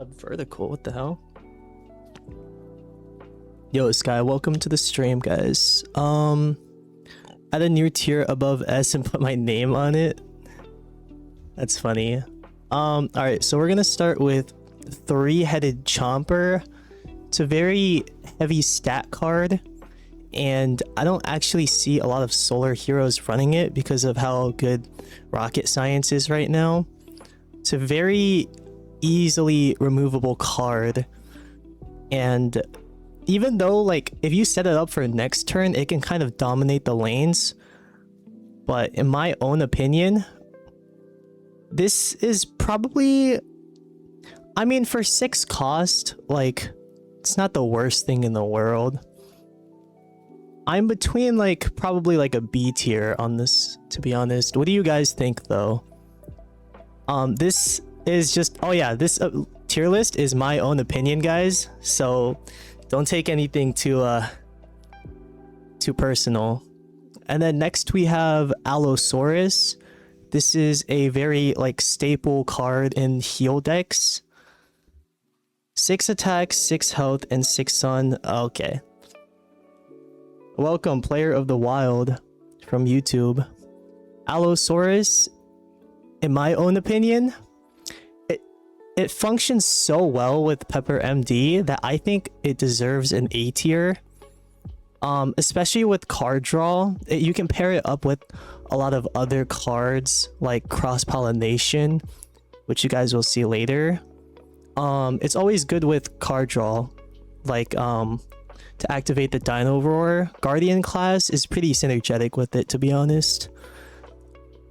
A vertical, what the hell? Yo, Sky, welcome to the stream, guys. Add a new tier above S and put my name on it. That's funny. Alright, so we're gonna start with Three-Headed Chomper. It's a very heavy stat card, and I don't actually see a lot of solar heroes running it because of how good rocket science is right now. It's a very easily removable card, and even though, like, if you set it up for next turn, it can kind of dominate the lanes, but in my own opinion, this is probably, I mean, for 6 cost, like, it's not the worst thing in the world. I'm between, like, probably like a B tier on this, to be honest. What do you guys think, though? This is just, oh yeah, this tier list is my own opinion, guys, so don't take anything too personal. And then next we have Allosaurus. This is a very, like, staple card in heal decks. 6 attack, 6 health, and 6 sun. Okay. Welcome, Player of the Wild from YouTube. Allosaurus, in my own opinion, it functions so well with Pepper MD that I think it deserves an A tier. Especially with card draw, you can pair it up with a lot of other cards like Cross Pollination, which you guys will see later. It's always good with card draw, like to activate the Dino Roar. Guardian class is pretty synergetic with it, to be honest.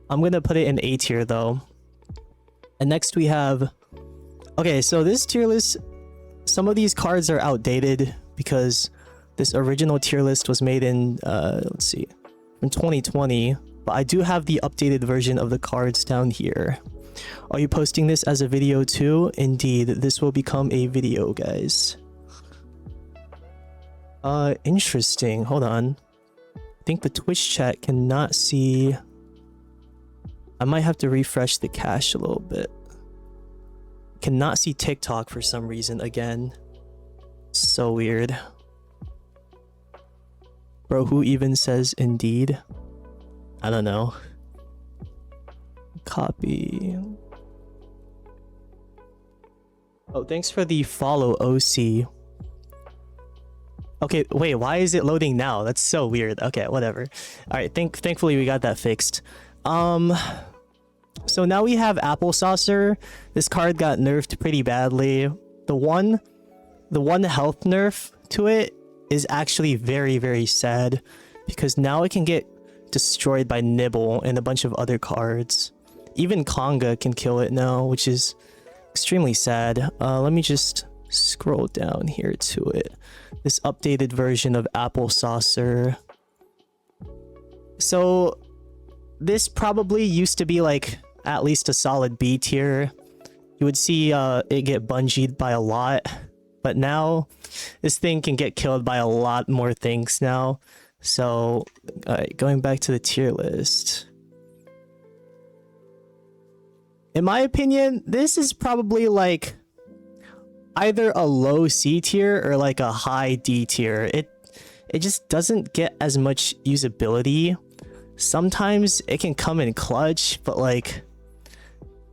I'm gonna put it in A tier though. And next we have, okay, so this tier list, some of these cards are outdated because this original tier list was made in, let's see, in 2020, but I do have the updated version of the cards down here. Are you posting this as a video too? Indeed, this will become a video, guys. Interesting. Hold on. I think the Twitch chat cannot see. I might have to refresh the cache a little bit. Cannot see TikTok for some reason again. So weird. Bro, who even says indeed? I don't know. Copy. Oh, thanks for the follow, OC. Okay, wait, why is it loading now? That's so weird. Okay, whatever. Alright, thankfully we got that fixed. So now we have Apple Saucer. This card got nerfed pretty badly. The one health nerf to it is actually very, very sad, because now it can get destroyed by Nibble and a bunch of other cards. Even Conga can kill it now, which is extremely sad. Let me just scroll down here to it. This updated version of Apple Saucer. So this probably used to be like at least a solid B tier. You would see it get bungeed by a lot, but now this thing can get killed by a lot more things now. So going back to the tier list, in my opinion, this is probably like either a low C tier or like a high D tier. It just doesn't get as much usability. Sometimes it can come in clutch, but like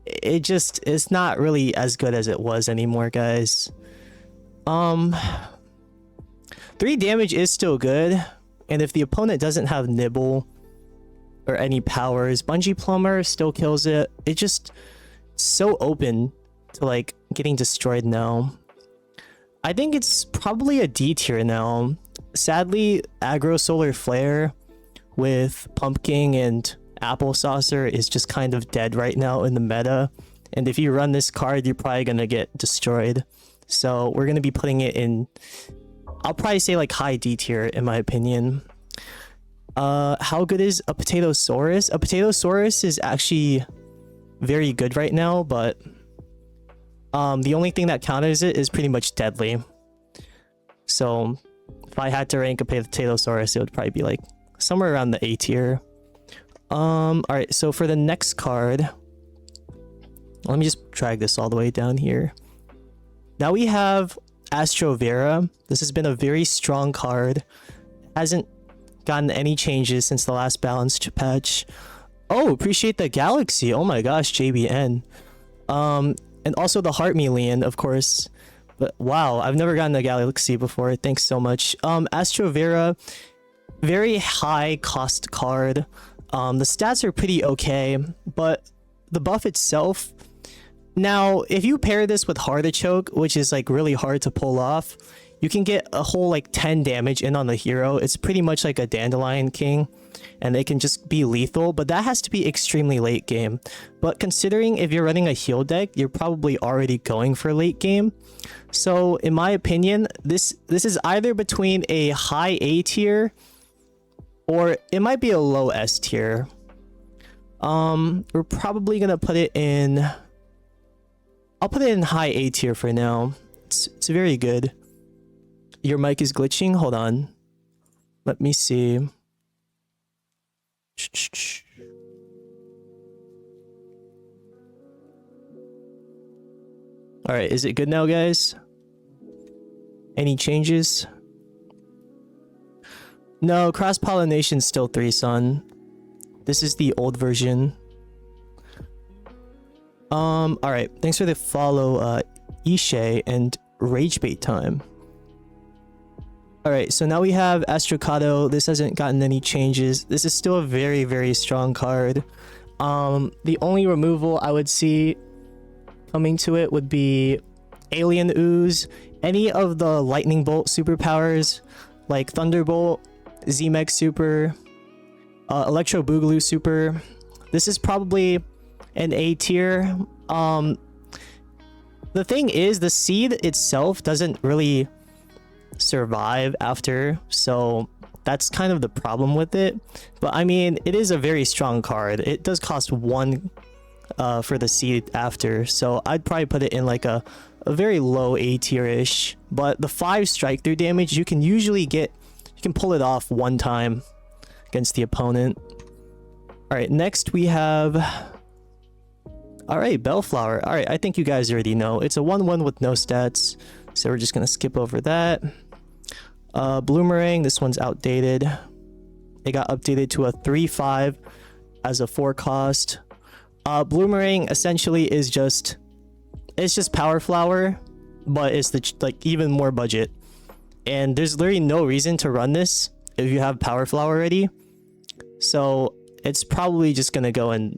it's not really as good as it was anymore, guys. 3 damage is still good, and if the opponent doesn't have Nibble or any powers, Bungee Plumber still kills it. It just so open to like getting destroyed now. I think it's probably a D tier now. Sadly, Aggro Solar Flare with Pumpkin and Apple Saucer is just kind of dead right now in the meta, and if you run this card, you're probably gonna get destroyed. So we're gonna be putting it in, I'll probably say like high D tier in my opinion. How good is a Potatosaurus? A Potatosaurus is actually very good right now, but the only thing that counters it is pretty much deadly. So if I had to rank a Potatosaurus, it would probably be like somewhere around the A tier. Alright, so for the next card, let me just drag this all the way down here. Now we have Astro Vera. This has been a very strong card. Hasn't gotten any changes since the last balanced patch. Oh, appreciate the Galaxy. Oh my gosh, JBN. And also the Heart Melian, of course. But wow, I've never gotten a Galaxy before. Thanks so much. Astro Vera, very high cost card. The stats are pretty okay, but the buff itself. Now, if you pair this with Artichoke, which is like really hard to pull off, you can get a whole like 10 damage in on the hero. It's pretty much like a Dandelion King, and they can just be lethal, but that has to be extremely late game. But considering if you're running a heal deck, you're probably already going for late game. So in my opinion, this is either between a high A tier or it might be a low S tier. We're probably gonna put it in. I'll put it in high A tier for now. It's very good. Your mic is glitching. Hold on. Let me see. All right, is it good now, guys? Any changes? No, cross-pollination still 3, son. This is the old version. All right. Thanks for the follow, Ishay and Ragebait time. All right, so now we have Astrocado. This hasn't gotten any changes. This is still a very, very strong card. The only removal I would see coming to it would be Alien Ooze, any of the Lightning Bolt superpowers like Thunderbolt, Z-Mech Super, Electro Boogaloo Super. This is probably an A tier. The thing is, the seed itself doesn't really survive after, so that's kind of the problem with it. But I mean, it is a very strong card. It does cost 1 for the seed after, so I'd probably put it in like a very low A tier-ish. But the 5 strike through damage, you can usually get, you can pull it off one time against the opponent. All right, next we have, all right, Bellflower. All right, I think you guys already know. It's a 1/1 with no stats, so we're just gonna skip over that. Bloomerang, this one's outdated. It got updated to a 3/5 as a 4 cost. Bloomerang essentially is just, it's just Power Flower, but it's the like even more budget. And there's literally no reason to run this if you have Power Flower already. So it's probably just gonna go in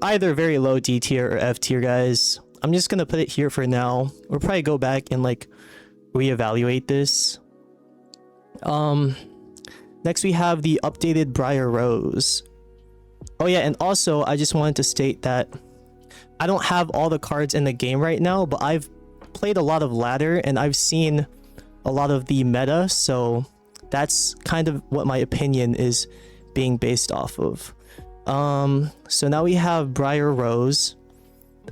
either very low D tier or F tier, guys. I'm just gonna put it here for now. We'll probably go back and like reevaluate this. Next we have the updated Briar Rose. Oh yeah, and also I just wanted to state that I don't have all the cards in the game right now, but I've played a lot of ladder and I've seen a lot of the meta, so that's kind of what my opinion is being based off of. So now we have Briar Rose.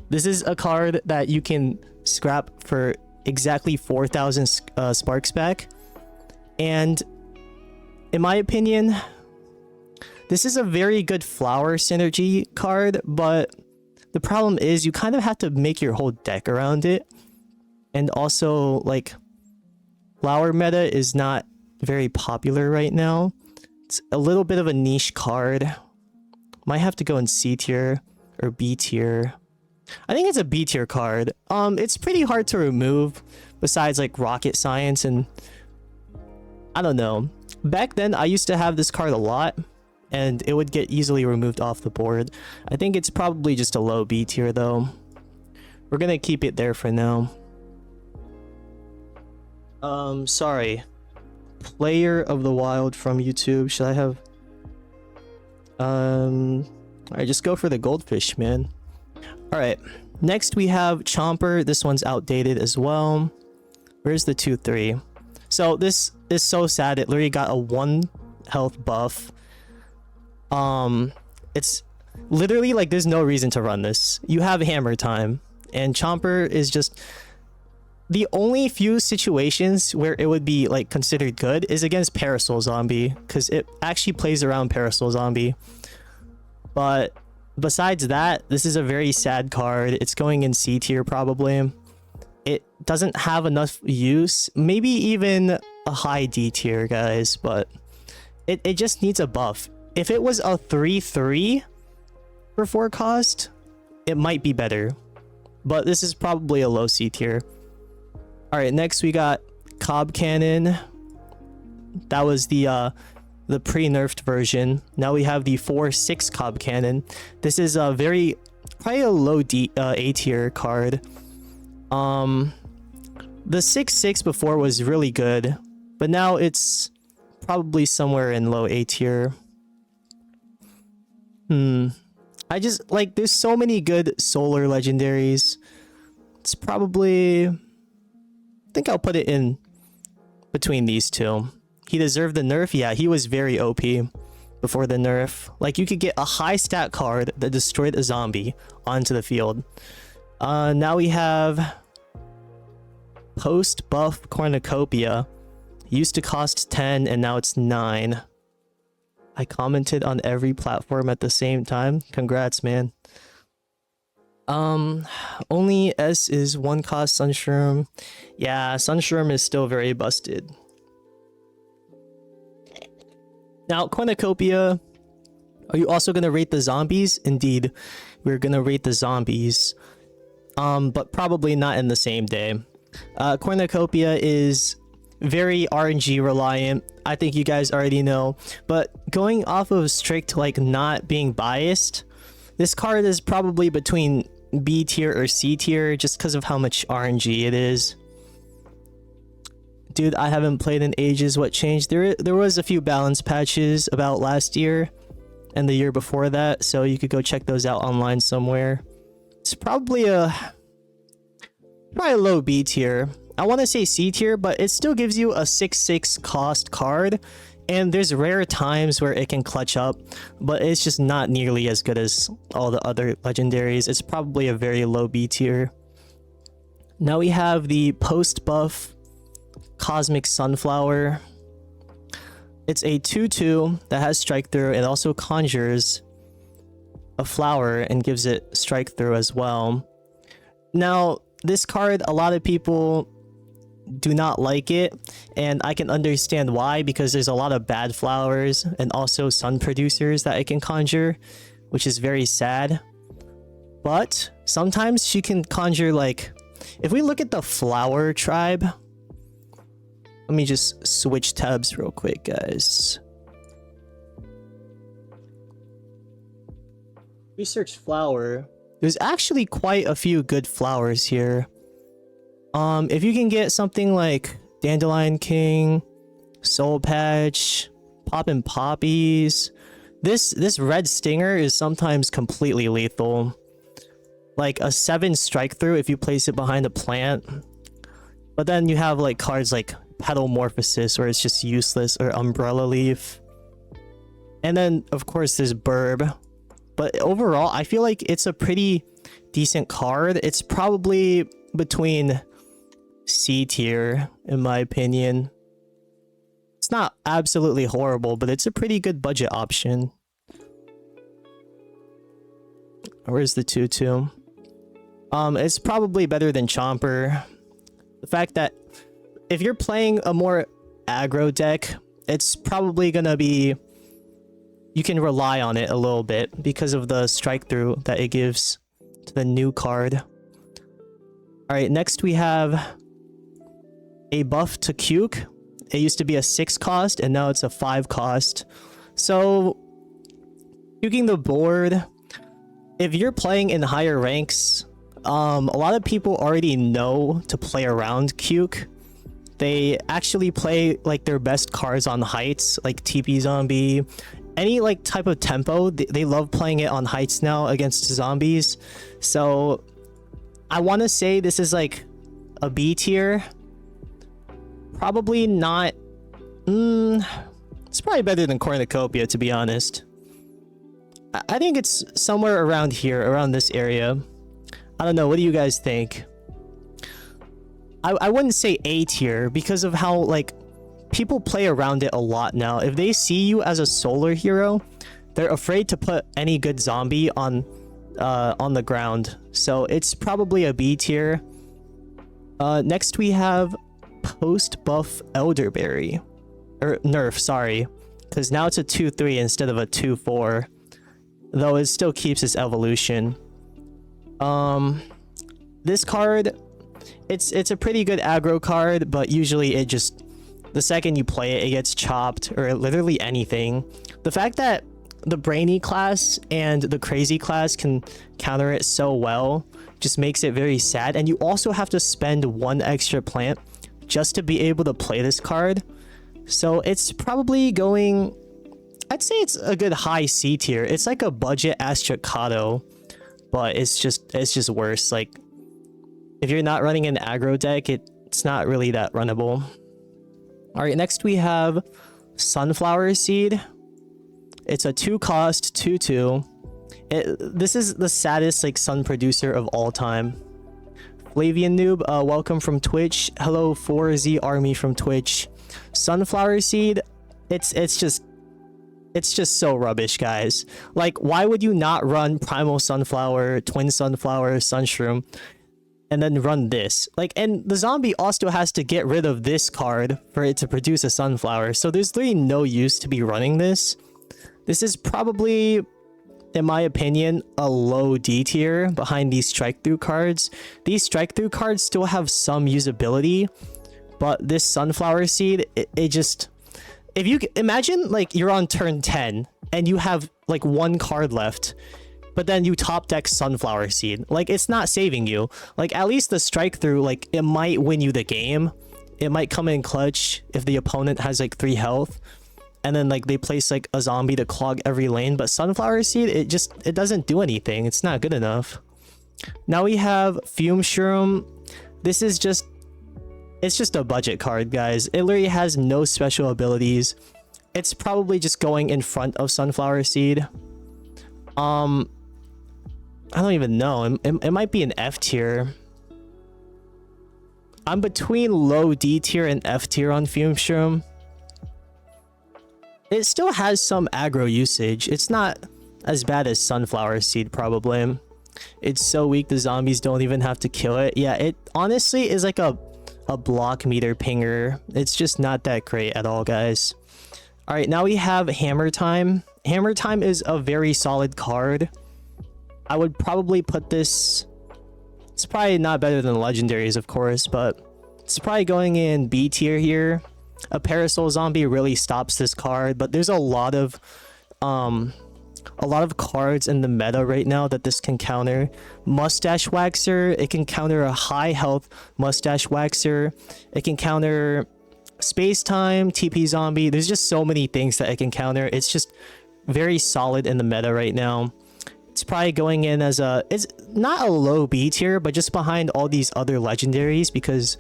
This is a card that you can scrap for exactly 4,000 sparks back. And in my opinion, this is a very good flower synergy card, but the problem is you kind of have to make your whole deck around it. And also, like, flower meta is not very popular right now. It's a little bit of a niche card. Might have to go in C tier or B tier. I think it's a B tier card. It's pretty hard to remove besides like rocket science, and I don't know. Back then I used to have this card a lot and it would get easily removed off the board. I think it's probably just a low B tier though. We're gonna keep it there for now. Sorry. Player of the Wild from YouTube. Should I have alright, just go for the goldfish, man. Alright, next we have Chomper. This one's outdated as well. Where's the 2/3? So this is so sad. It literally got a 1 health buff. It's literally like there's no reason to run this. You have hammer time, and Chomper is just the only few situations where it would be like considered good is against Parasol Zombie, because it actually plays around Parasol Zombie. But besides that, this is a very sad card. It's going in C tier probably. it doesn't have enough use. Maybe even a high D tier, guys, but it just needs a buff. If it was a 3-3 for 4 cost, it might be better. But this is probably a low C tier. Alright, next we got Cob Cannon. That was the pre-nerfed version. Now we have the 4-6 Cob Cannon. This is a probably a low A tier card. The 6-6 before was really good, but now it's probably somewhere in low A tier. I just like, there's so many good solar legendaries. It's probably, I think I'll put it in between these two. He deserved the nerf. Yeah, he was very OP before the nerf. Like, you could get a high stat card that destroyed a zombie onto the field. Now we have post buff Cornucopia. Used to cost 10 and now it's 9. I commented on every platform at the same time. Congrats, man. Only S is 1 cost Sunshroom. Yeah, Sunshroom is still very busted. Now, Cornucopia, are you also going to rate the zombies? Indeed, we're going to rate the zombies. But probably not in the same day. Cornucopia is very RNG reliant. I think you guys already know. But going off of strict, like, not being biased, this card is probably between B tier or C tier just because of how much RNG it is. Dude, I haven't played in ages. What changed? There was a few balance patches about last year and the year before that, so you could go check those out online somewhere. It's probably a low B tier. I want to say C tier, but it still gives you a 6-6 cost card, and there's rare times where it can clutch up, but it's just not nearly as good as all the other legendaries. It's probably a very low B tier. Now we have the post buff Cosmic Sunflower. It's a 2-2 that has strike through. It also conjures a flower and gives it strike through as well. Now, this card, a lot of people do not like it, and I can understand why, because there's a lot of bad flowers and also sun producers that it can conjure, which is very sad. But sometimes she can conjure, like, if we look at the flower tribe, let me just switch tabs real quick, guys. Research flower. There's actually quite a few good flowers here. If you can get something like Dandelion King, Soul Patch, Poppin' Poppies, this red stinger is sometimes completely lethal. Like a 7 strike through if you place it behind a plant. But then you have like cards like Petalmorphosis where it's just useless, or Umbrella Leaf. And then of course there's Burb. But overall, I feel like it's a pretty decent card. It's probably between C tier, in my opinion. It's not absolutely horrible, but it's a pretty good budget option. Where's the 2-2? It's probably better than Chomper. The fact that if you're playing a more aggro deck, it's probably gonna be, you can rely on it a little bit because of the strike through that it gives to the new card. Alright, next we have a buff to Cuke. It used to be a 6 cost and now it's a 5 cost. So, cuking the board, if you're playing in higher ranks, a lot of people already know to play around Cuke. They actually play like their best cards on heights, like TP Zombie. Any like type of tempo, they love playing it on heights now against zombies. So I want to say this is like a B tier. Probably not. It's probably better than Cornucopia, to be honest. I think it's somewhere around here, around this area. I don't know. What do you guys think? I wouldn't say A tier because of how like people play around it a lot now. If they see you as a solar hero, they're afraid to put any good zombie on the ground. So it's probably a B tier. Next we have post buff elderberry, or nerf, sorry, because now it's a 2-3 instead of a 2-4, though it still keeps its evolution. This card, it's a pretty good aggro card, but usually it just, the second you play it, it gets chopped, or literally anything. The fact that the brainy class and the crazy class can counter it so well just makes it very sad. And you also have to spend one extra plant just to be able to play this card. So it's probably going, I'd say it's a good high C tier. It's like a budget Astrocado, but it's just worse. Like, if you're not running an aggro deck, it's not really that runnable. All right, next we have Sunflower Seed. It's a 2-cost 2/2. This is the saddest like sun producer of all time. Flavian Noob, welcome from Twitch. Hello 4Z Army from Twitch. Sunflower Seed, it's just so rubbish, guys. Like, why would you not run Primal Sunflower, Twin Sunflower, Sunshroom, and then run this? Like, and the zombie also has to get rid of this card for it to produce a sunflower, so there's literally no use to be running this. This is probably, in my opinion, a low D tier behind these strike through cards. These strike through cards still have some usability, but this Sunflower Seed, it just, if you imagine like you're on turn 10 and you have like one card left, but then you top deck Sunflower Seed, like, it's not saving you. Like, at least the strike through, like, it might win you the game. It might come in clutch if the opponent has like 3 health, and then like they place like a zombie to clog every lane. But Sunflower Seed, it doesn't do anything. It's not good enough. Now we have Fume Shroom. This is just, it's just a budget card, guys. It literally has no special abilities. It's probably just going in front of Sunflower Seed. I don't even know. It might be an F tier. I'm between low D tier and F tier on Fume Shroom. It still has some aggro usage. It's not as bad as Sunflower Seed, probably. It's so weak the zombies don't even have to kill it. Yeah, it honestly is like a block meter pinger. It's just not that great at all, guys. All right, now we have Hammer Time. Hammer Time is a very solid card. I would probably put this, it's probably not better than legendaries, of course, but it's probably going in B tier here. A Parasol Zombie really stops this card, but there's a lot of cards in the meta right now that this can counter. Mustache Waxer, it can counter a high health Mustache Waxer. It can counter Space Time, TP Zombie. There's just so many things that it can counter. It's just very solid in the meta right now. It's probably going in as a, it's not a low B tier, but just behind all these other legendaries because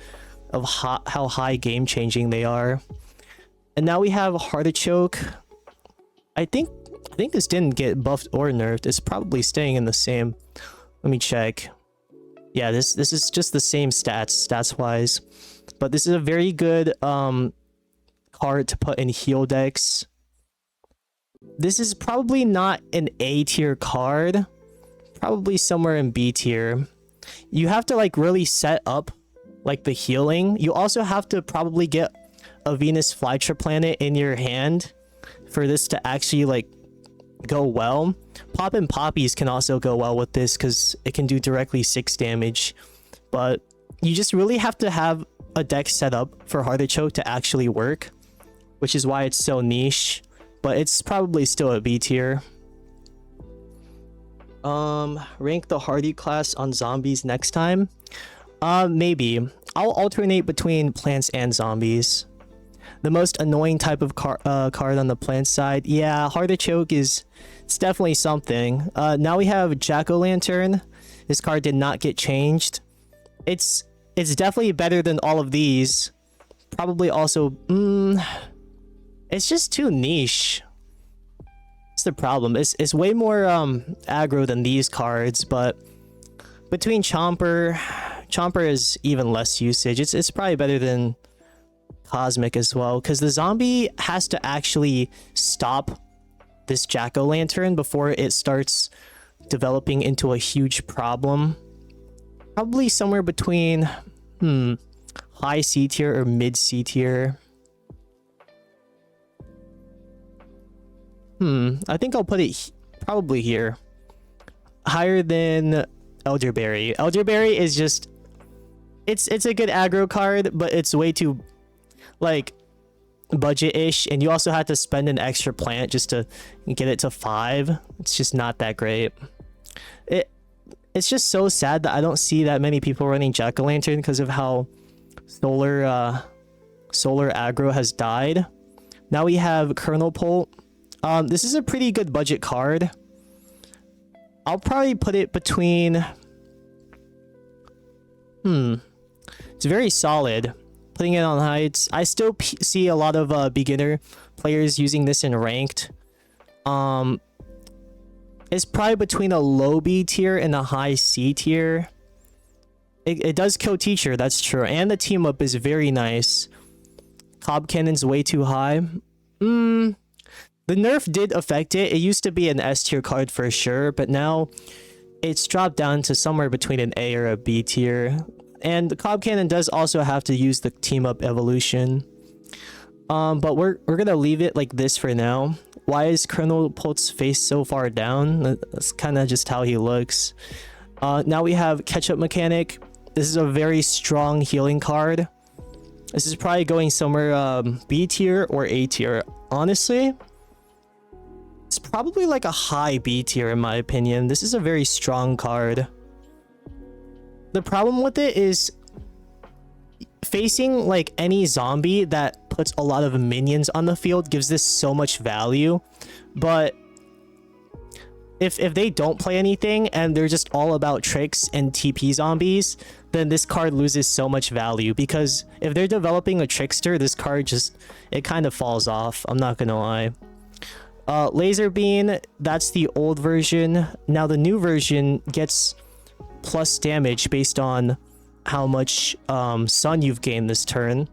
of how high game changing they are. And now we have Artichoke. I think this didn't get buffed or nerfed. It's probably staying in the same. Let me check. Yeah, this is just the same stats wise, but this is a very good card to put in heal decks. This is probably not an A tier card, probably somewhere in B tier. You have to like really set up like the healing. You also have to probably get a Venus Flytrap planet in your hand for this to actually like go well. Pop and Poppies can also go well with this because it can do directly 6 damage, but you just really have to have a deck set up for Artichoke to actually work, which is why it's so niche, but it's probably still a B tier. Rank the Hardy class on zombies next time. Maybe. I'll alternate between plants and zombies. The most annoying type of card on the plant side. Yeah, Artichoke it's definitely something. Now we have Jack-o'-lantern. This card did not get changed. It's definitely better than all of these. Probably also, it's just too niche. That's the problem. It's way more aggro than these cards, but between Chomper is even less usage. It's probably better than Cosmic as well, because the zombie has to actually stop this Jack-o'-lantern before it starts developing into a huge problem. Probably somewhere between High C tier or mid C tier? I think I'll put it probably here. Higher than Elderberry. Elderberry is just... It's a good aggro card, but it's way too, like, budget-ish. And you also have to spend an extra plant just to get it to 5. It's just not that great. It's just so sad that I don't see that many people running Jack-o'-lantern because of how solar aggro has died. Now we have Kernel Pult. This is a pretty good budget card. I'll probably put it between... It's very solid. Putting it on heights. I still see a lot of beginner players using this in ranked. It's probably between a low B tier and a high C tier. It does kill teacher, that's true. And the team up is very nice. Cob Cannon's way too high. The nerf did affect it. It used to be an S tier card for sure, but now it's dropped down to somewhere between an A or a B tier. And the Cob Cannon does also have to use the team up evolution. But we're gonna leave it like this for now. Why is Kernel Pult's face so far down? That's kind of just how he looks. Now we have Ketchup Mechanic. This is a very strong healing card. This is probably going somewhere B tier or A tier. Honestly, it's probably like a high B tier in my opinion. This is a very strong card. The problem with it is facing like any zombie that puts a lot of minions on the field gives this so much value, but if they don't play anything and they're just all about tricks and TP zombies, then this card loses so much value, because if they're developing a trickster, this card just, it kind of falls off, I'm not gonna lie. Laser Beam, that's the old version. Now the new version gets plus damage based on how much sun you've gained this turn,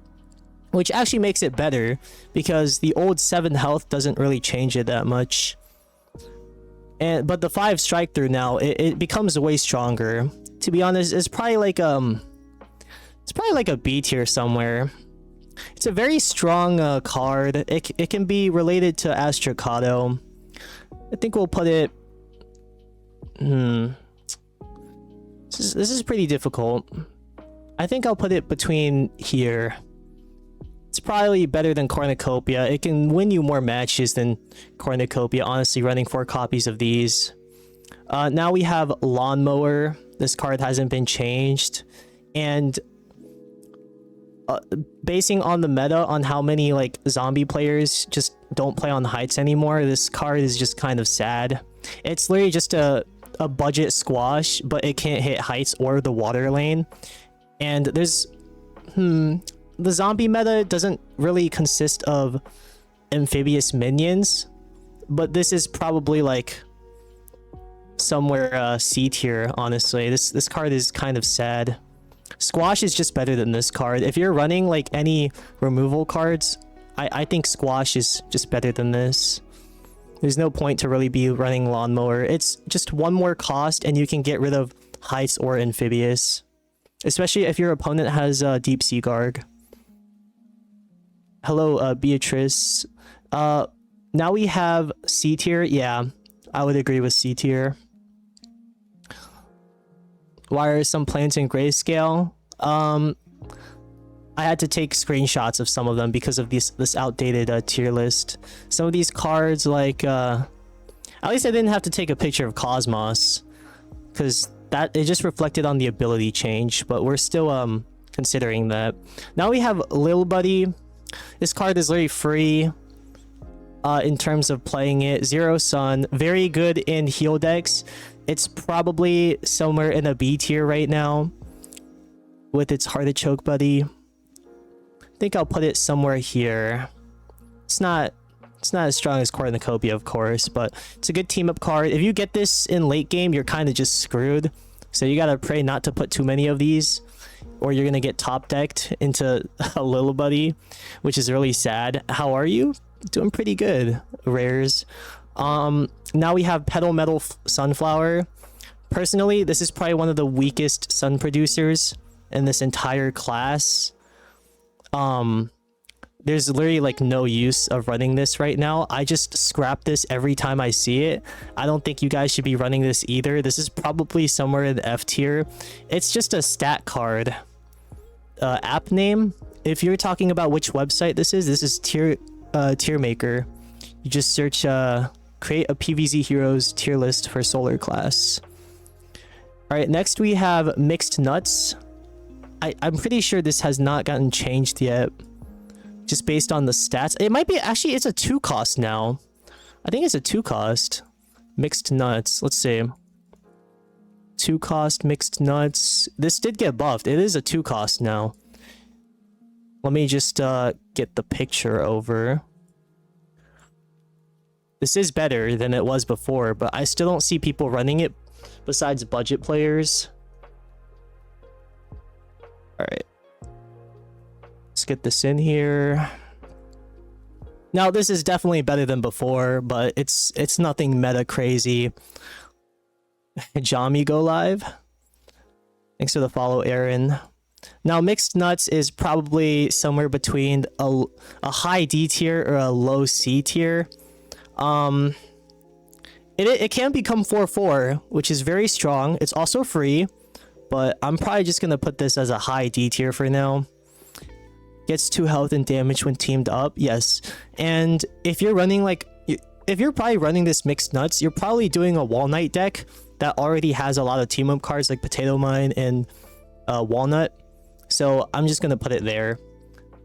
which actually makes it better because the old 7 health doesn't really change it that much. But the 5 strike through now, it becomes way stronger. To be honest, it's probably like a B tier somewhere. It's a very strong card. It can be related to Astrocado. I think we'll put it... This is pretty difficult. I think I'll put it between here. It's probably better than Cornucopia. It can win you more matches than Cornucopia, honestly, running 4 copies of these. Now we have Lawnmower. This card hasn't been changed. And basing on the meta on how many like zombie players just don't play on heights anymore, this card is just kind of sad. It's literally just a budget squash, but it can't hit heights or the water lane. And there's the zombie meta doesn't really consist of amphibious minions, but this is probably like somewhere C tier, honestly. This card is kind of sad. Squash is just better than this card. If you're running like any removal cards, I think Squash is just better than this. There's no point to really be running Lawnmower. It's just one more cost and you can get rid of heights or amphibious, especially if your opponent has Deep Sea Garg. Hello, Beatrice. Now we have C tier. Yeah, I would agree with C tier. Why are some plants in grayscale? I had to take screenshots of some of them because of this outdated tier list. Some of these cards, like at least I didn't have to take a picture of Cosmos, because that it just reflected on the ability change, but we're still considering that. Now we have Lil Buddy. This card is literally free in terms of playing it. Zero Sun, very good in heal decks. It's probably somewhere in a B tier right now with its Heartachoke Buddy. I think I'll put it somewhere here. It's not as strong as Cornucopia, of course, but it's a good team up card. If you get this in late game, you're kind of just screwed. So you gotta pray not to put too many of these, or you're gonna get top decked into a Little Buddy, which is really sad. How are you? Doing pretty good, rares. Now we have Petal Metal Sunflower. Personally, this is probably one of the weakest sun producers in this entire class. There's literally like no use of running this right now. I just scrap this every time I see it. I don't think you guys should be running this either. This is probably somewhere in F tier. It's just a stat card. App name, if you're talking about which website this is tier maker. You just search create a PVZ heroes tier list for solar class. All right, next we have mixed nuts. I'm pretty sure this has not gotten changed yet, just based on the stats. It might be, actually it's a 2 cost now. I think it's a 2 cost mixed nuts. Let's see, 2 cost mixed nuts. This did get buffed. It is a 2 cost now. Let me just get the picture over. This is better than it was before, but I still don't see people running it besides budget players. All right, let's get this in here. Now this is definitely better than before, but it's nothing meta crazy. Jami go live. Thanks for the follow, Aaron. Now mixed nuts is probably somewhere between a high D tier or a low C tier. It can become 4/4, which is very strong. It's also free, but I'm probably just gonna put this as a high D tier for now. Gets 2 health and damage when teamed up, yes. And if you're running if you're probably running this mixed nuts, you're probably doing a Walnut deck that already has a lot of team up cards like Potato Mine and Walnut. So I'm just gonna put it there.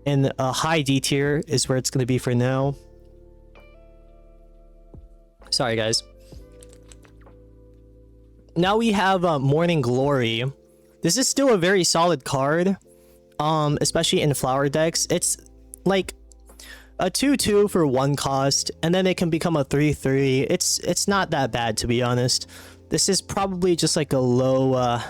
And a high D tier is where it's gonna be for now. Sorry guys. Now we have Morning Glory. This is still a very solid card, especially in flower decks. It's like a 2/2 for 1 cost, and then it can become a 3/3. It's not that bad, to be honest. This is probably just like a low,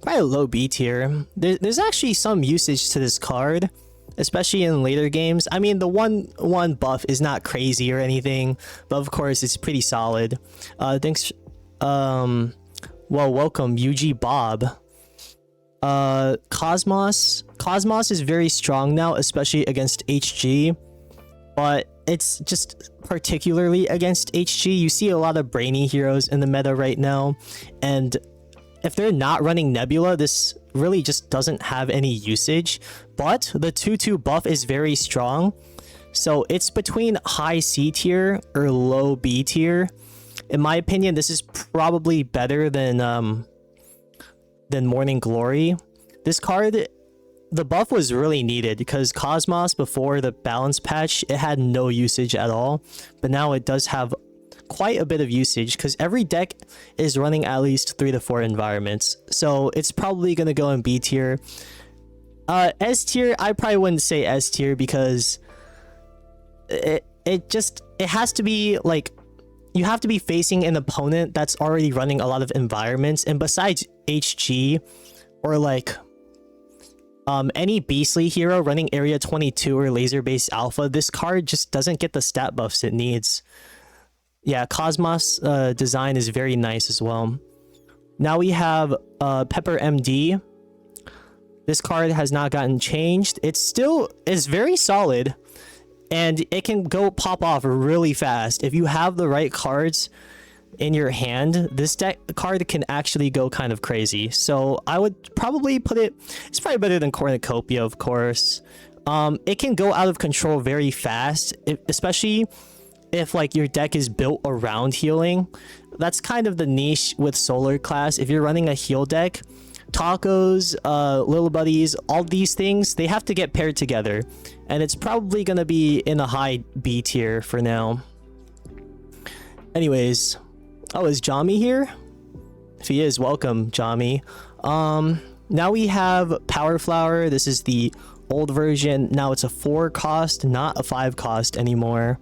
probably a low B tier. There's actually some usage to this card, especially in later games. I mean, the 1/1 buff is not crazy or anything, but of course it's pretty solid. Thanks. Well, welcome UG Bob. Cosmos is very strong now, especially against HG, but it's just particularly against HG. You see a lot of brainy heroes in the meta right now, and if they're not running Nebula, this really just doesn't have any usage. But the 2/2 buff is very strong, so it's between high C tier or low B tier. In my opinion, this is probably better than Morning Glory. This card, the buff was really needed because Cosmos, before the balance patch, it had no usage at all, but now it does have quite a bit of usage because every deck is running at least 3 to 4 environments, so it's probably going to go in B tier. S tier, I probably wouldn't say S tier because it has to be like, you have to be facing an opponent that's already running a lot of environments, and besides HG or like any beastly hero running area 22 or laser based alpha, this card just doesn't get the stat buffs it needs. Yeah, Cosmos design is very nice as well. Now we have Pepper MD. This card has not gotten changed. It still is very solid, and it can go pop off really fast. If you have the right cards in your hand, this card can actually go kind of crazy. So I would probably put it, it's probably better than Cornucopia, of course. It can go out of control very fast, especially if like your deck is built around healing. That's kind of the niche with Solar class. If you're running a heal deck, tacos, little buddies, all these things, they have to get paired together, and it's probably gonna be in a high B tier for now. Anyways, oh, is Jami here? If he is, welcome, Jami. Now we have Power Flower. This is the old version. Now it's a 4 cost, not a 5 cost anymore.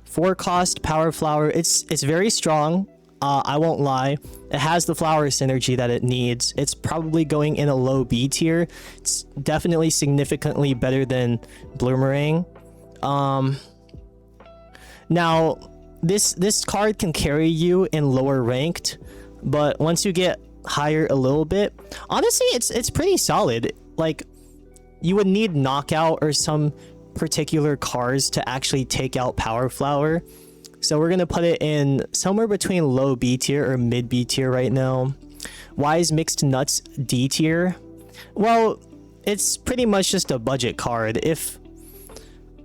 4 cost Power Flower. It's very strong. I won't lie. It has the flower synergy that it needs. It's probably going in a low B tier. It's definitely significantly better than Bloomerang. Now this card can carry you in lower ranked, but once you get higher a little bit. Honestly, it's pretty solid. Like, you would need knockout or some particular cards to actually take out Power Flower. So we're gonna put it in somewhere between low B tier or mid B tier right now. Why is Mixed Nuts D tier? Well, it's pretty much just a budget card. If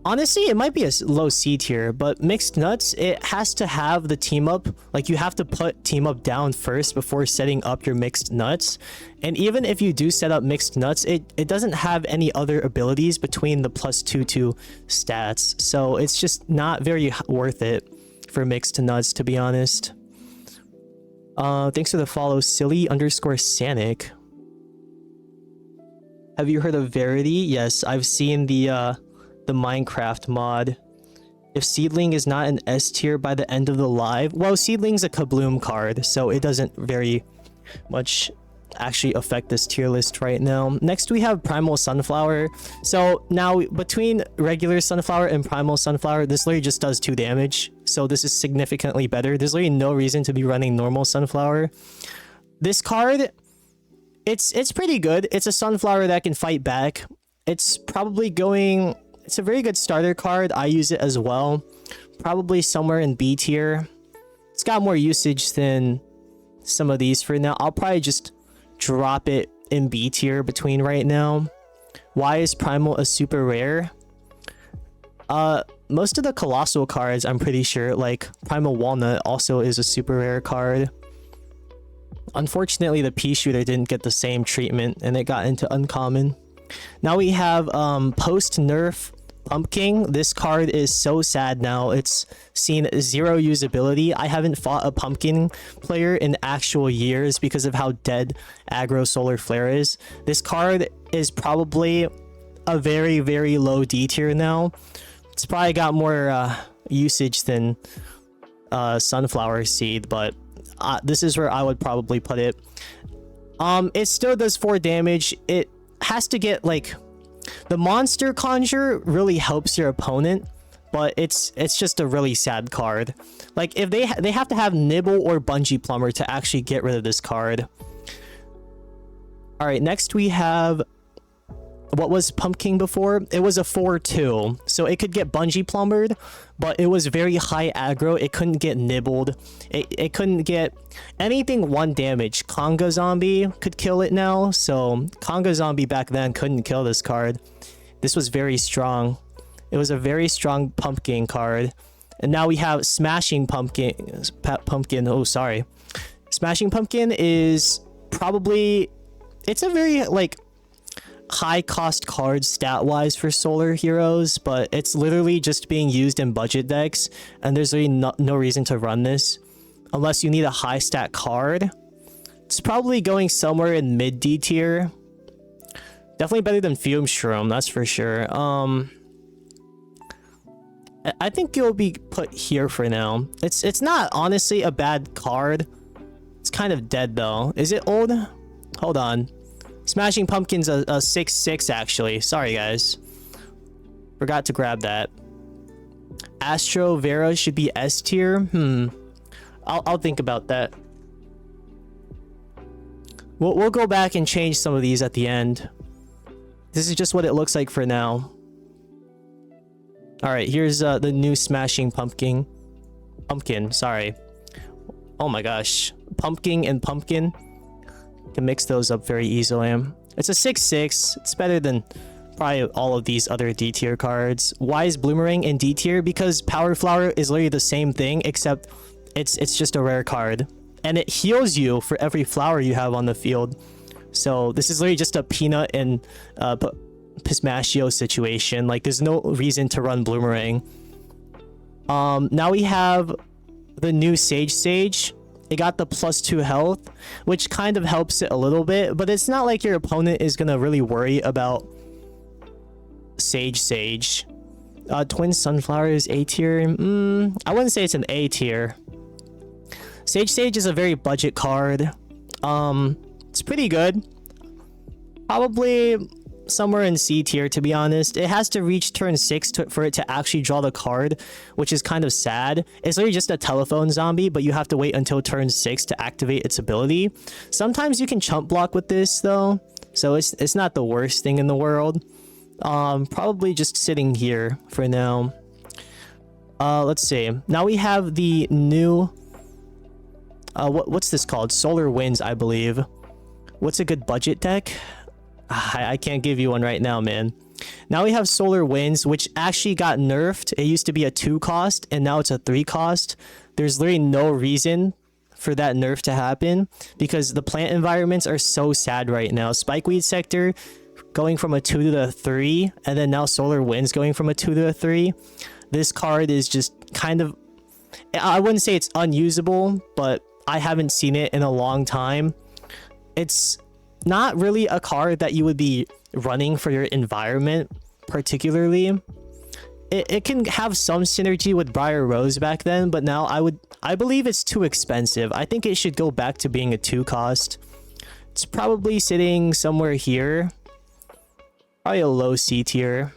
honestly, it might be a low C tier, but Mixed Nuts, it has to have the team up. Like, you have to put team up down first before setting up your Mixed Nuts. And even if you do set up Mixed Nuts, it doesn't have any other abilities between the +2/2 stats. So it's just not very worth it for Mixed Nuts, to be honest. Thanks for the follow, silly_sanic. Have you heard of Verity? Yes, I've seen the Minecraft mod. If Seedling is not an S tier by the end of the live, well, Seedling's a Kabloom card, so it doesn't very much actually affect this tier list right now. Next, we have Primal Sunflower. So now, between regular Sunflower and Primal Sunflower, this literally just does 2 damage. So this is significantly better. There's literally no reason to be running normal Sunflower. This card, it's pretty good. It's a Sunflower that can fight back. It's probably going... It's a very good starter card. I use it as well. Probably somewhere in B tier. It's got more usage than some of these for now. I'll probably just drop it in B tier between right now. Why is Primal a super rare? Most of the Colossal cards, I'm pretty sure, like Primal Walnut also is a super rare card. Unfortunately, the Pea Shooter didn't get the same treatment and it got into uncommon. Now we have post-nerf Pumpkin. This card is so sad now. It's seen 0 usability. I haven't fought a Pumpkin player in actual years because of how dead aggro Solar Flare is. This card is probably a very, very low D tier now. It's probably got more usage than Sunflower Seed, but this is where I would probably put it. It still does 4 damage. It has to get, like, the Monster Conjure really helps your opponent, but it's just a really sad card. Like, if they have to have Nibble or Bungee Plumber to actually get rid of this card. All right, next we have, what was Pumpkin before? It was a 4/2, so it could get Bungee Plumbered, but it was very high aggro. It couldn't get nibbled. It couldn't get anything 1 damage. Conga Zombie could kill it now, so Conga Zombie back then couldn't kill this card. This was very strong. It was a very strong Pumpkin card. And now we have Smashing Pumpkin. Oh, sorry. Smashing Pumpkin is probably... It's a very, like, high cost card stat wise for Solar Heroes, but it's literally just being used in budget decks, and there's really no reason to run this unless you need a high stat card. It's probably going somewhere in mid D tier. Definitely better than Fume Shroom, that's for sure. I think it'll be put here for now. It's not honestly a bad card. It's kind of dead though. Is it old? Hold on. Smashing Pumpkin's a 6/6 actually. Sorry guys. Forgot to grab that. Astro Vera should be S tier. I'll think about that. We'll go back and change some of these at the end. This is just what it looks like for now. All right, here's the new Smashing Pumpkin. Sorry. Oh my gosh. Pumpkin and Pumpkin. Can mix those up very easily. It's a 6/6. It's better than probably all of these other D tier cards. Why is Bloomerang in D tier? Because Power Flower is literally the same thing, except it's just a rare card, and it heals you for every flower you have on the field. So this is literally just a Peanut and Pismashio situation. Like, there's no reason to run Bloomerang. Now we have the new Sage. It got the +2 health, which kind of helps it a little bit, but it's not like your opponent is gonna really worry about Sage. Twin Sunflower is A tier. I wouldn't say it's an A tier. Sage is a very budget card. It's pretty good. Probably somewhere in C tier, to be honest. It has to reach turn 6 for it to actually draw the card, which is kind of sad. It's literally just a telephone zombie, but you have to wait until turn 6 to activate its ability. Sometimes you can chump block with this though, so it's not the worst thing in the world. Probably just sitting here for now. Let's see. Now we have the new what's this called? Solar Winds, I believe. What's a good budget deck? I can't give you one right now, man. Now we have Solar Winds, which actually got nerfed. It used to be a 2 cost, and now it's a 3 cost. There's literally no reason for that nerf to happen because the plant environments are so sad right now. Spikeweed Sector going from a 2 to a 3, and then now Solar Winds going from a 2 to a 3. This card is just kind of... I wouldn't say it's unusable, but I haven't seen it in a long time. It's not really a card that you would be running for your environment particularly. It can have some synergy with Briar Rose back then, but now I believe it's too expensive. I think it should go back to being a 2 cost. It's probably sitting somewhere here. Probably a low C tier.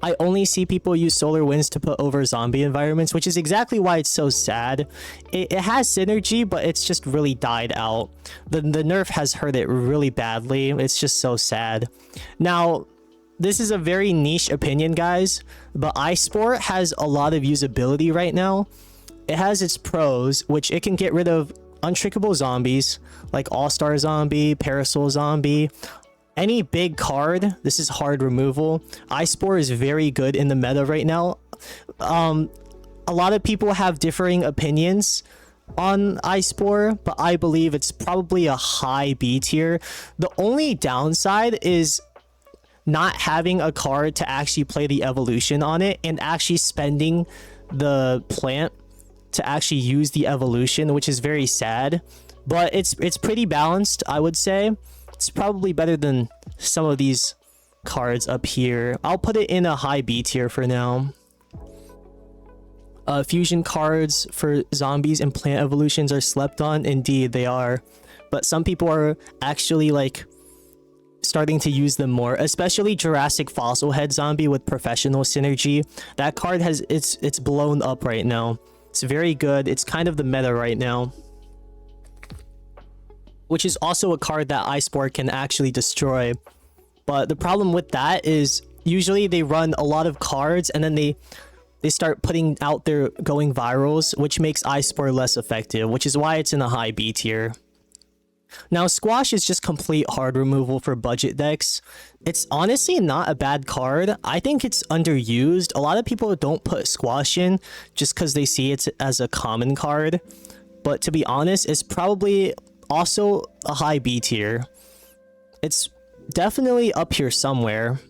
I only see people use Solar Winds to put over zombie environments, which is exactly why it's so sad. It has synergy, but it's just really died out. The nerf has hurt it really badly. It's just so sad. Now, this is a very niche opinion, guys, but iSport has a lot of usability right now. It has its pros, which it can get rid of untrickable zombies, like All-Star Zombie, Parasol Zombie, any big card. This is hard removal. iSpore is very good in the meta right now. A lot of people have differing opinions on iSpore, but I believe it's probably a high B tier. The only downside is not having a card to actually play the evolution on it and actually spending the plant to actually use the evolution, which is very sad. But it's pretty balanced, I would say. It's probably better than some of these cards up here. I'll put it in a high B tier for now. Fusion cards for zombies and plant evolutions are slept on. Indeed, they are. But some people are actually like starting to use them more, especially Jurassic Fossil Head Zombie with Professional Synergy. That card has it's blown up right now. It's very good. It's kind of the meta right now, which is also a card that iSport can actually destroy. But the problem with that is usually they run a lot of cards and then they start putting out their going virals, which makes iSport less effective, which is why it's in a high B tier. Now, Squash is just complete hard removal for budget decks. It's honestly not a bad card. I think it's underused. A lot of people don't put Squash in just because they see it as a common card. But to be honest, it's probably also a high B tier. It's definitely up here somewhere.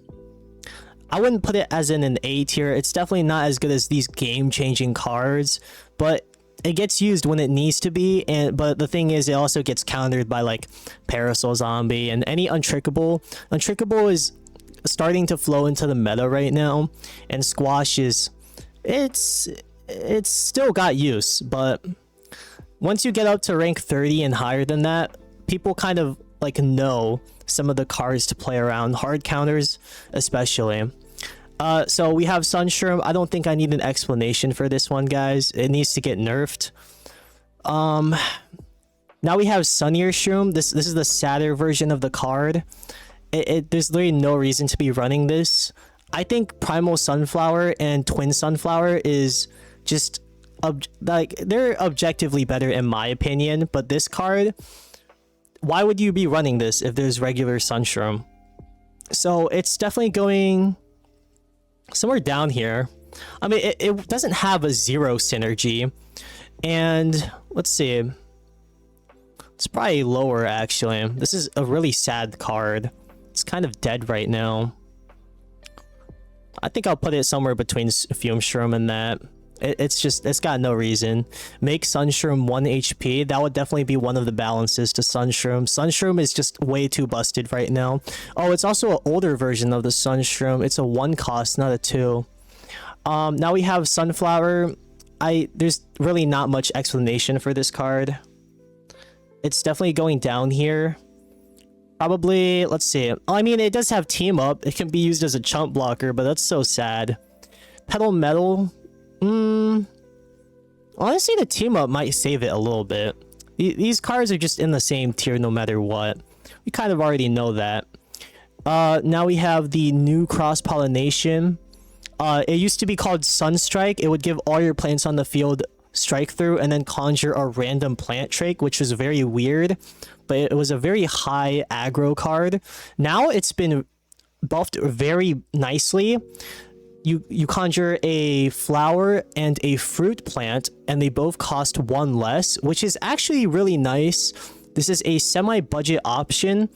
I wouldn't put it as in an A tier. It's definitely not as good as these game-changing cards, but it gets used when it needs to be. But the thing is, it also gets countered by like Parasol Zombie and any untrickable. Untrickable is starting to flow into the meta right now, and Squash is it's still got use, but once you get up to rank 30 and higher than that, people kind of like know some of the cards to play around, hard counters especially. So we have Sunshroom. I don't think I need an explanation for this one, guys. It needs to get nerfed. Now we have Sunnier Shroom. This is the sadder version of the card. There's literally no reason to be running this. I think Primal Sunflower and Twin Sunflower is just like they're objectively better in my opinion, but this card, why would you be running this if there's regular Sunshroom? So it's definitely going somewhere down here. I mean, it doesn't have a 0 synergy, and let's see, it's probably lower actually. This is a really sad card. It's kind of dead right now. I think I'll put it somewhere between Fume Shroom and that. It's got no reason. Make Sunshroom 1 HP. That would definitely be one of the balances to Sunshroom. Sunshroom is just way too busted right now. Oh, it's also an older version of the Sunshroom. It's a 1 cost, not a 2. Now we have Sunflower. There's really not much explanation for this card. It's definitely going down here. Probably, let's see. I mean, it does have team up. It can be used as a chump blocker, but that's so sad. Pedal metal. Honestly, the team up might save it a little bit. These cards are just in the same tier no matter what. We kind of already know that. Now we have the new cross pollination. It used to be called Sunstrike. It would give all your plants on the field strike through and then conjure a random plant trait, which was very weird, but it was a very high aggro card. Now it's been buffed very nicely. You conjure a flower and a fruit plant, and they both cost 1 less, which is actually really nice. This is a semi-budget option,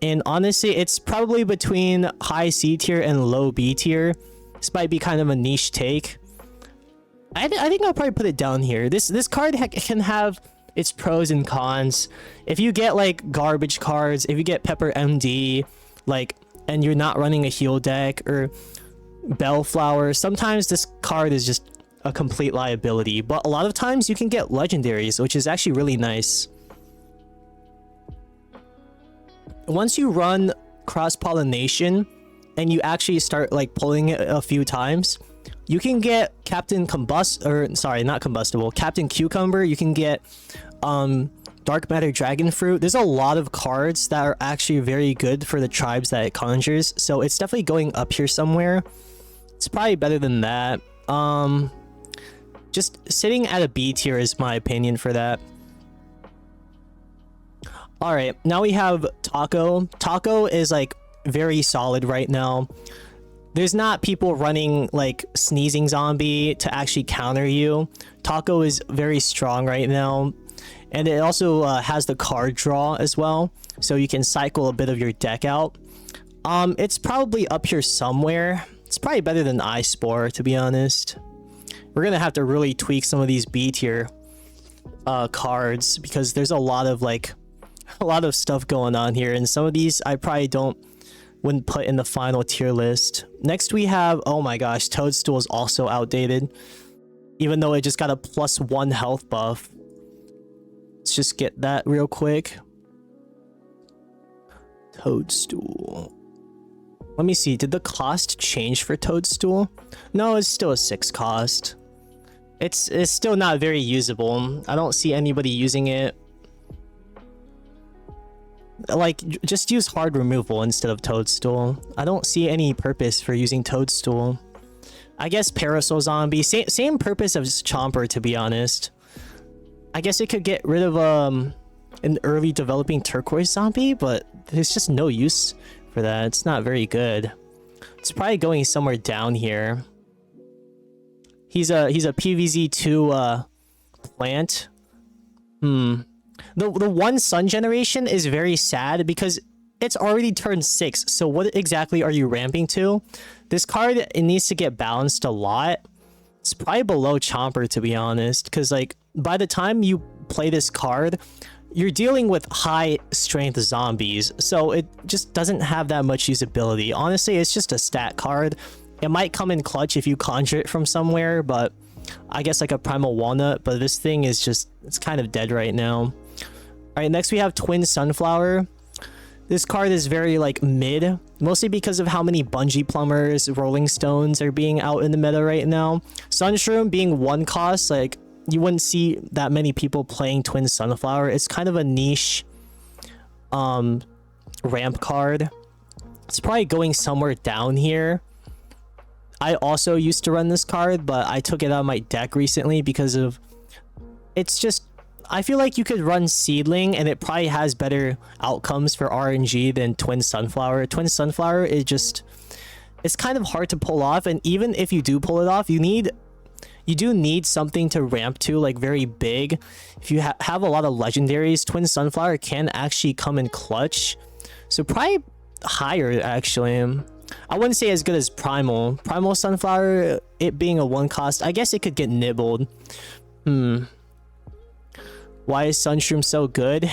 and honestly, it's probably between high C tier and low B tier. This might be kind of a niche take. I think I'll probably put it down here. This card can have its pros and cons. If you get like garbage cards, if you get Pepper MD, like, and you're not running a heal deck or Bellflower, sometimes this card is just a complete liability. But a lot of times you can get legendaries, which is actually really nice. Once you run cross pollination and you actually start like pulling it a few times, you can get Captain Cucumber. You can get Dark Matter Dragon Fruit. There's a lot of cards that are actually very good for the tribes that it conjures, so it's definitely going up here somewhere. It's probably better than that. Just sitting at a B tier is my opinion for that. All right, now we have Taco. Taco is like very solid right now. There's not people running like Sneezing Zombie to actually counter you. Taco is very strong right now. And it also has the card draw as well, so you can cycle a bit of your deck out. It's probably up here somewhere. It's probably better than Spore, to be honest. We're gonna have to really tweak some of these B tier cards, because there's a lot of stuff going on here, and some of these I probably wouldn't put in the final tier list. Next we have, oh my gosh, Toadstool is also outdated, even though it just got a +1 health buff. Let's just get that real quick. Toadstool. Let me see, did the cost change for Toadstool? No, it's still a 6 cost. It's still not very usable. I don't see anybody using it. Like, just use hard removal instead of Toadstool. I don't see any purpose for using Toadstool. I guess Parasol Zombie, same purpose as Chomper, to be honest. I guess it could get rid of an early developing Turquoise Zombie, but there's just no use for that. It's not very good. It's probably going somewhere down here. He's a PVZ 2 plant. The one sun generation is very sad because it's already turned 6. So what exactly are you ramping to? This card, it needs to get balanced a lot. It's probably below Chomper, to be honest, because like by the time you play this card, you're dealing with high strength zombies, so it just doesn't have that much usability. Honestly, it's just a stat card. It might come in clutch if you conjure it from somewhere, but I guess like a Primal Walnut, but this thing is just, it's kind of dead right now. All right, next we have Twin Sunflower. This card is very like mid, mostly because of how many Bungee Plumbers, Rolling Stones are being out in the meta right now. Sunshroom being 1 cost, like you wouldn't see that many people playing Twin Sunflower. It's kind of a niche ramp card. It's probably going somewhere down here. I also used to run this card, but I took it out of my deck recently because of, it's just, I feel like you could run Seedling and it probably has better outcomes for RNG than Twin Sunflower. Twin Sunflower is just, it's kind of hard to pull off, and even if you do pull it off, you do need something to ramp to, like very big. If you have a lot of legendaries, Twin Sunflower can actually come in clutch. So probably higher, actually. I wouldn't say as good as Primal. Primal Sunflower, it being a 1 cost, I guess it could get nibbled. Why is Sunshroom so good?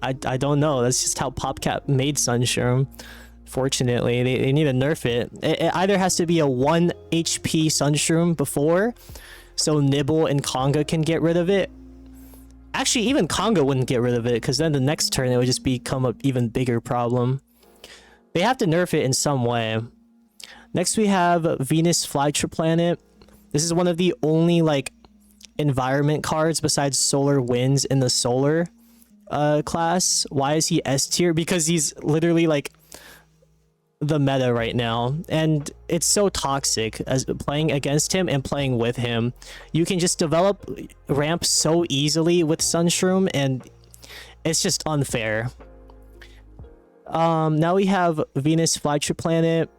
I don't know. That's just how PopCap made Sunshroom. Fortunately, they need to nerf it. It either has to be a 1 HP Sunshroom before, so Nibble and Conga can get rid of it Actually, even Congo wouldn't get rid of it, because then the next turn it would just become an even bigger problem. They have to nerf it in some way. Next we have Venus Flytrap Planet. This is one of the only like environment cards besides Solar Winds in the solar class. Why is he S tier? Because he's literally like the meta right now, and it's so toxic as playing against him and playing with him. You can just develop ramp so easily with Sunshroom, and it's just unfair. Now we have Venus Flytrap Planet.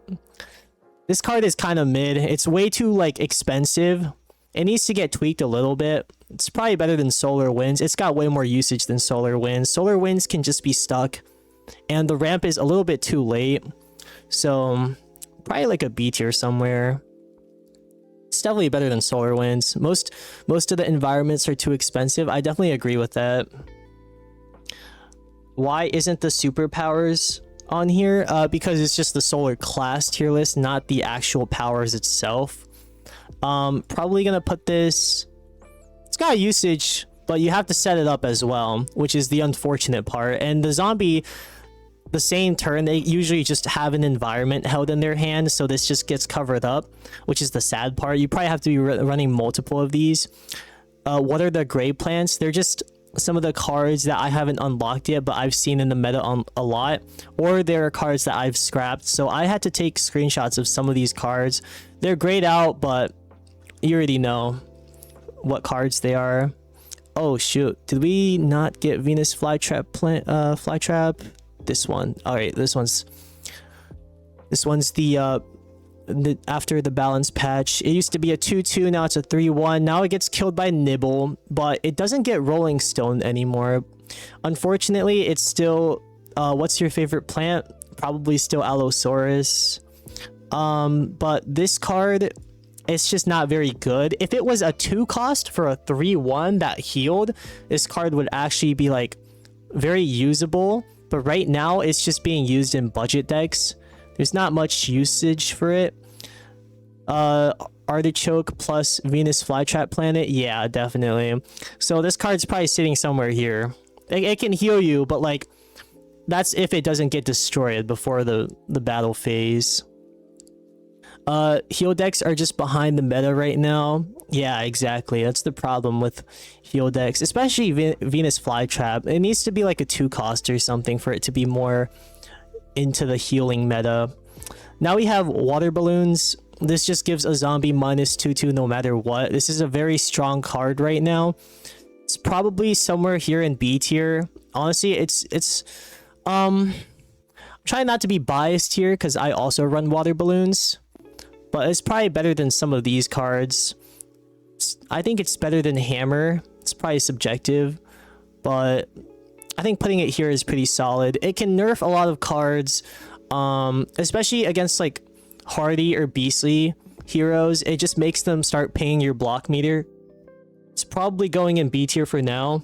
This card is kind of mid. It's way too like expensive. It needs to get tweaked a little bit. It's probably better than Solar Winds. It's got way more usage than Solar Winds. Solar Winds can just be stuck, and the ramp is a little bit too late. So probably like a B tier somewhere. It's definitely better than Solar Winds. Most of the environments are too expensive. I definitely agree with that. Why isn't the superpowers on here? Because it's just the solar class tier list, not the actual powers itself. Probably gonna put this, it's got usage, but you have to set it up as well, which is the unfortunate part. And the zombie, the same turn, they usually just have an environment held in their hand, so this just gets covered up, which is the sad part. You probably have to be running multiple of these. What are the gray plants? They're just some of the cards that I haven't unlocked yet, but I've seen in the meta a lot, or there are cards that I've scrapped, so I had to take screenshots of some of these cards. They're grayed out, but you already know what cards they are. Oh shoot, did we not get Venus Flytrap Flytrap? This one. All right, this one's the after the balance patch. It used to be a 2/2, now it's a 3/1. Now it gets killed by Nibble, but it doesn't get Rolling Stone anymore. Unfortunately, it's still what's your favorite plant? Probably still Allosaurus. But this card, it's just not very good. If it was a 2 cost for a 3/1 that healed, this card would actually be like very usable. But right now, it's just being used in budget decks. There's not much usage for it. Artichoke plus Venus Flytrap Planet. Yeah, definitely. So this card's probably sitting somewhere here. It can heal you, but like, that's if it doesn't get destroyed before the battle phase. Heal decks are just behind the meta right now. Yeah, exactly. That's the problem with heal decks, especially Venus Flytrap. It needs to be like a 2 cost or something for it to be more into the healing meta. Now we have water balloons. This just gives a zombie -2/2 no matter what. This is a very strong card right now. It's probably somewhere here in B tier. Honestly, it's I'm trying not to be biased here because I also run water balloons, but it's probably better than some of these cards. I think it's better than Hammer. It's probably subjective, but I think putting it here is pretty solid. It can nerf a lot of cards, especially against like Hardy or Beastly heroes. It just makes them start paying your block meter. It's probably going in B tier for now.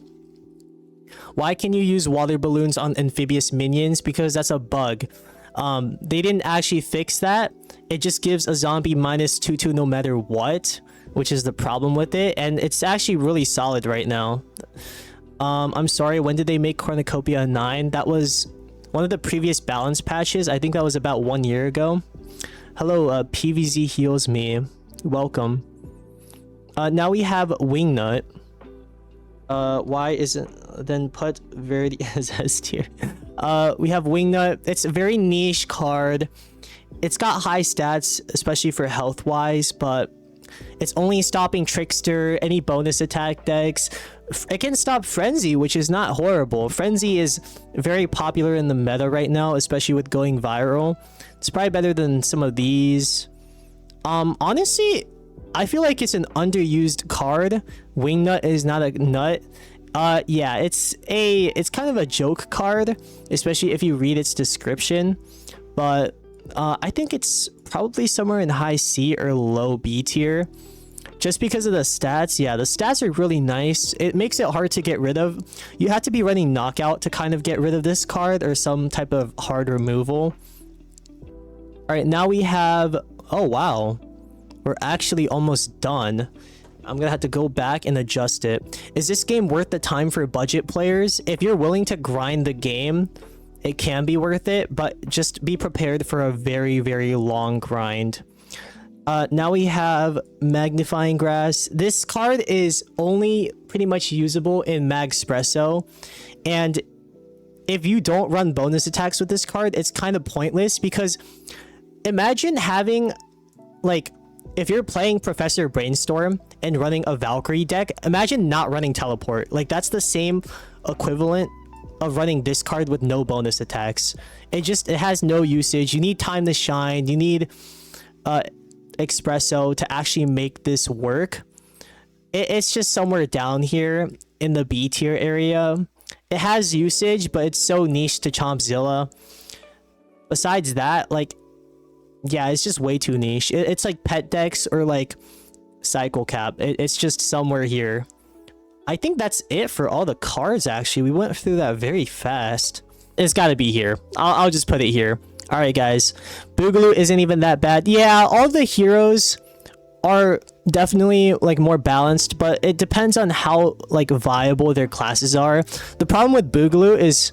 Why can you use water balloons on amphibious minions? Because that's a bug. They didn't actually fix that. It just gives a zombie -2/2 no matter what, which is the problem with it, and it's actually really solid right now. I'm sorry, when did they make Cornucopia 9? That was one of the previous balance patches. I think that was about 1 year ago. Hello, PVZ heals me. Welcome. Now we have Wingnut. Why isn't then put Verity as S tier? We have Wingnut. It's a very niche card. It's got high stats, especially for health wise, but it's only stopping Trickster, any bonus attack decks. It can stop Frenzy, which is not horrible. Frenzy is very popular in the meta right now, especially with going viral. It's probably better than some of these. Honestly, I feel like it's an underused card. Wingnut is not a nut. Yeah, it's kind of a joke card, especially if you read its description. But I think it's probably somewhere in high C or low B tier. Just because of the stats. Yeah, the stats are really nice. It makes it hard to get rid of. You have to be running Knockout to kind of get rid of this card, or some type of hard removal. Alright, now we have... Oh, wow. We're actually almost done. I'm gonna have to go back and adjust it. Is this game worth the time for budget players? If you're willing to grind the game, it can be worth it, but just be prepared for a very, very long grind. Now we have Magnifying Grass. This card is only pretty much usable in Magspresso, and if you don't run bonus attacks with this card, it's kind of pointless, because imagine having, like, if you're playing Professor Brainstorm and running a Valkyrie deck, imagine not running Teleport. Like, that's the same equivalent of running this card with no bonus attacks. It has no usage. You need Time to Shine. You need Espresso to actually make this work. It's just somewhere down here in the B tier area. It has usage, but it's so niche to Chompzilla. Besides that, like, yeah, it's just way too niche. It's like pet decks or like Cycle Cap. It's just somewhere here. I think that's it for all the cards, actually. We went through that very fast. It's got to be here. I'll just put it here. All right, guys. Boogaloo isn't even that bad. Yeah, all the heroes are definitely like more balanced, but it depends on how like viable their classes are. The problem with Boogaloo is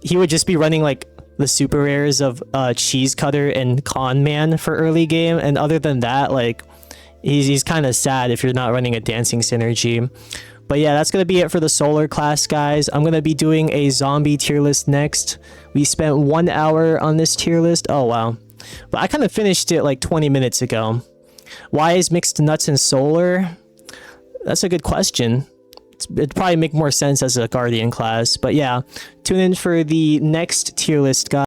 he would just be running like the super rares of Cheese Cutter and Con Man for early game, and other than that, like he's kind of sad if you're not running a Dancing Synergy. But yeah, that's gonna be it for the solar class, guys. I'm gonna be doing a zombie tier list next. We spent 1 hour on this tier list. Oh wow, but I kind of finished it like 20 minutes ago. Why is Mixed Nuts in solar? That's a good question. It'd probably make more sense as a Guardian class. But yeah, tune in for the next tier list, guys.